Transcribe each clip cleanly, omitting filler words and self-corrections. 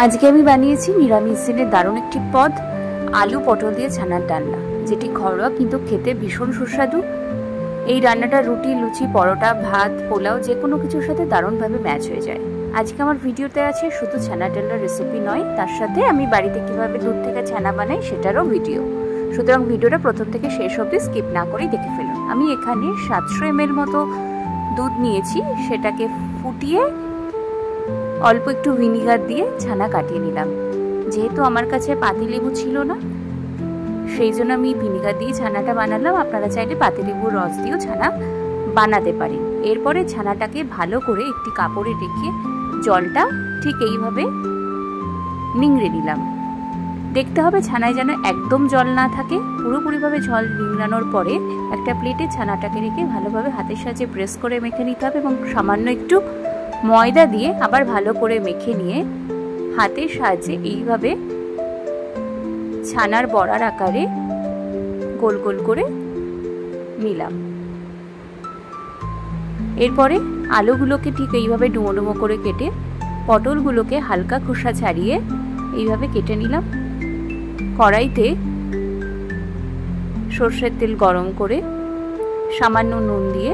আজকে আমি বানিয়েছি নিরামিষ দিনের দারুণ একটি পদ, আলু পটল দিয়ে ছানার ডালনা, যেটি ঘরোয়া কিন্তু খেতে ভীষণ সুস্বাদু। এই রান্নাটা রুটি, লুচি, পরোটা, ভাত, পোলাও যে কোনো কিছুর সাথে দারুণভাবে ম্যাচ হয়ে যায়। আজকে আমার ভিডিওতে আছে শুধু ছানার ডালনার রেসিপি নয়, তার সাথে আমি বাড়িতে কিভাবে দুধ থেকে ছানা বানাই সেটারও ভিডিও। সুতরাং ভিডিওটা প্রথম থেকে শেষ অবধি স্কিপ না করেই দেখে ফেলুন। আমি এখানে 700 ml মতো দুধ নিয়েছি, সেটাকে ফুটিয়ে অল্প একটু ভিনিগার দিয়ে ছানা কাটিয়ে নিলাম। যেহেতু আমার কাছে পাতিলেবু ছিল না, সেই জন্য আমি ভিনিগার দিয়ে ছানাটা বানালাম। আপনারা চাইলে পাতিলেবুর রস দিয়েও ছানা বানাতে পারেন। এরপরে ছানাটাকে ভালো করে একটি কাপড়ে রেখে জলটা ঠিক এইভাবে নিংড়ে নিলাম। দেখতে হবে ছানায় যেন একদম জল না থাকে। পুরোপুরিভাবে জল নিংড়ানোর পরে একটা প্লেটে ছানাটাকে রেখে ভালোভাবে হাতের সাহায্যে প্রেস করে মেখে নিতে হবে এবং সামান্য একটু ময়দা দিয়ে আবার ভালো করে মেখে নিয়ে হাতের সাহায্যে এইভাবে ছানার বড়ার আকারে গোল গোল করে নিলাম। এরপরে আলুগুলোকে ঠিক এইভাবে ডুমো ডুমো করে কেটে, পটলগুলোকে হালকা খোসা ছাড়িয়ে এইভাবে কেটে নিলাম। কড়াইতে সর্ষের তেল গরম করে সামান্য নুন দিয়ে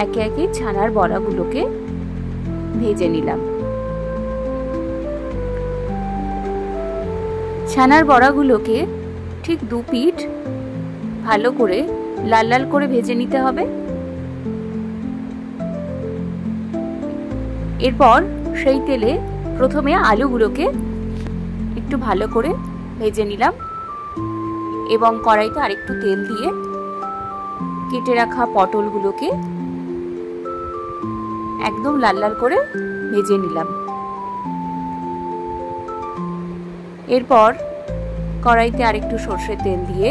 একে একে ছানার বড়াগুলোকে ভেজে নিলাম। ছানার বড়াগুলোকে ঠিক 2 পিঠ ভালো করে লাল লাল করে ভেজে নিতে হবে। এরপর সেই তেলে প্রথমে আলুগুলোকে একটু ভালো করে ভেজে নিলাম এবং কড়াইতে আরেকটু তেল দিয়ে কেটে রাখা পটলগুলোকে একদম লাল লাল করে ভেজে নিলাম। এরপর কড়াইতে আরেকটু সর্ষের তেল দিয়ে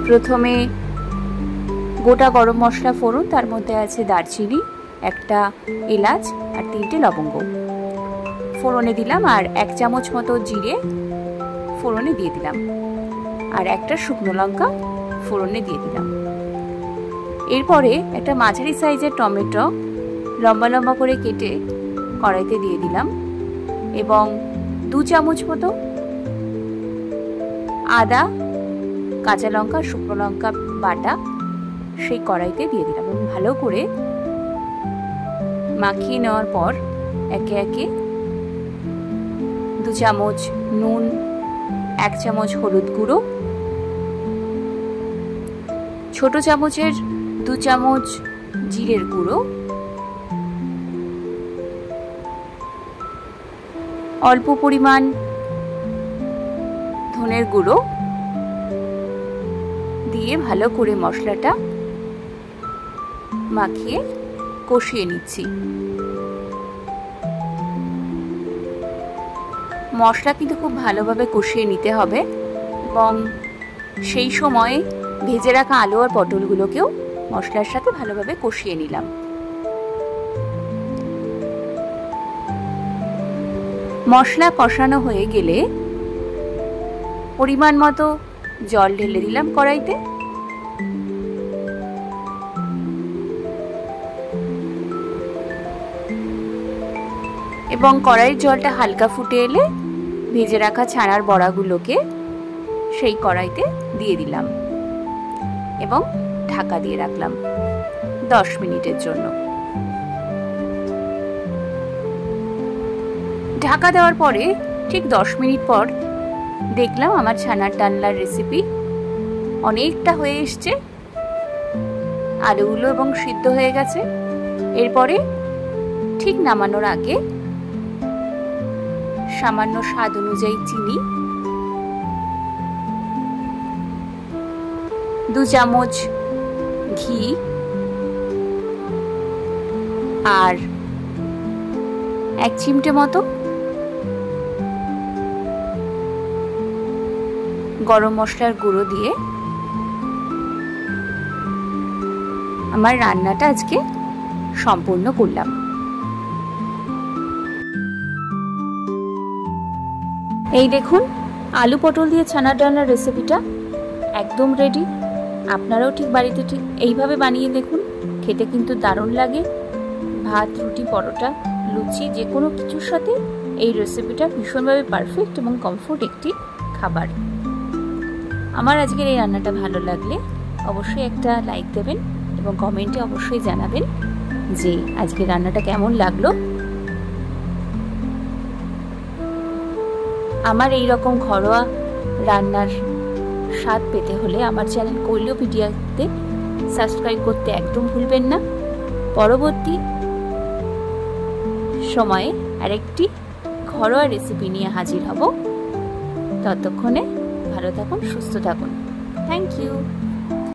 প্রথমে গোটা গরম মশলা ফোড়ন, তার মধ্যে আছে দারচিনি, একটা এলাচ আর 3টে লবঙ্গ ফোড়নে দিলাম, আর 1 চামচ মতো জিরে ফোড়নে দিয়ে দিলাম, আর একটা শুকনো লঙ্কা ফোড়নে দিয়ে দিলাম। এরপরে একটা মাঝারি সাইজের টমেটো লম্বা লম্বা করে কেটে কড়াইতে দিয়ে দিলাম এবং 2 চামচ মতো আদা, কাঁচা লঙ্কা, শুকনো লঙ্কা বাটা সেই কড়াইতে দিয়ে দিলাম এবং ভালো করে মাখিয়ে নেওয়ার পর একে একে 2 চামচ নুন, 1 চামচ হলুদ গুঁড়ো, ছোট চামচের 2 চামচ জিরের গুঁড়ো, অল্প পরিমাণ ধনের গুঁড়ো দিয়ে ভালো করে মশলাটা মাখিয়ে কষিয়ে নিচ্ছি। মশলা কিন্তু খুব ভালোভাবে কষিয়ে নিতে হবে এবং সেই সময় ভেজে রাখা আলু আর পটলগুলোকেও মশলার সাথে ভালোভাবে কষিয়ে নিলাম। মশলা কষানো হয়ে গেলে পরিমাণ মতো জল ঢেলে দিলাম কড়াইতে এবং কড়াইয়ের জলটা হালকা ফুটে এলে ভেজে রাখা ছানার বড়াগুলোকে সেই কড়াইতে দিয়ে দিলাম এবং ঢাকা দিয়ে রাখলাম 10 মিনিটের জন্য। ঢাকা দেওয়ার পরে ঠিক 10 মিনিট পর দেখলাম আমার ছানার ডালনার রেসিপি অনেকটা হয়ে এসছে, আলুগুলো এবং সিদ্ধ হয়ে গেছে। এরপরে ঠিক নামানোর আগে সামান্য স্বাদ অনুযায়ী চিনি, 2 চামচ ঘি আর 1 চিমটে মতো গরম মশলার গুঁড়ো দিয়ে আমার রান্নাটা আজকে সম্পূর্ণ করলাম। এই দেখুন, আলু পটল দিয়ে ছানার ডালনার রেসিপিটা একদম রেডি। আপনারাও ঠিক বাড়িতে ঠিক এইভাবে বানিয়ে দেখুন, খেতে কিন্তু দারুণ লাগে। ভাত, রুটি, পরোটা, লুচি যে কোনো কিছুর সাথে এই রেসিপিটা ভীষণভাবে পারফেক্ট এবং কমফোর্ট একটি খাবার। আমার আজকের এই রান্নাটা ভালো লাগলে অবশ্যই একটা লাইক দেবেন এবং কমেন্টে অবশ্যই জানাবেন যে আজকের রান্নাটা কেমন লাগলো। আমার এই রকম ঘরোয়া রান্নার স্বাদ পেতে হলে আমার চ্যানেল কৈলোপিডিয়াতে সাবস্ক্রাইব করতে একদম ভুলবেন না। পরবর্তী সময়ে আরেকটি ঘরোয়া রেসিপি নিয়ে হাজির হব। ততক্ষণে ভালো থাকুন, সুস্থ থাকুন। Thank you.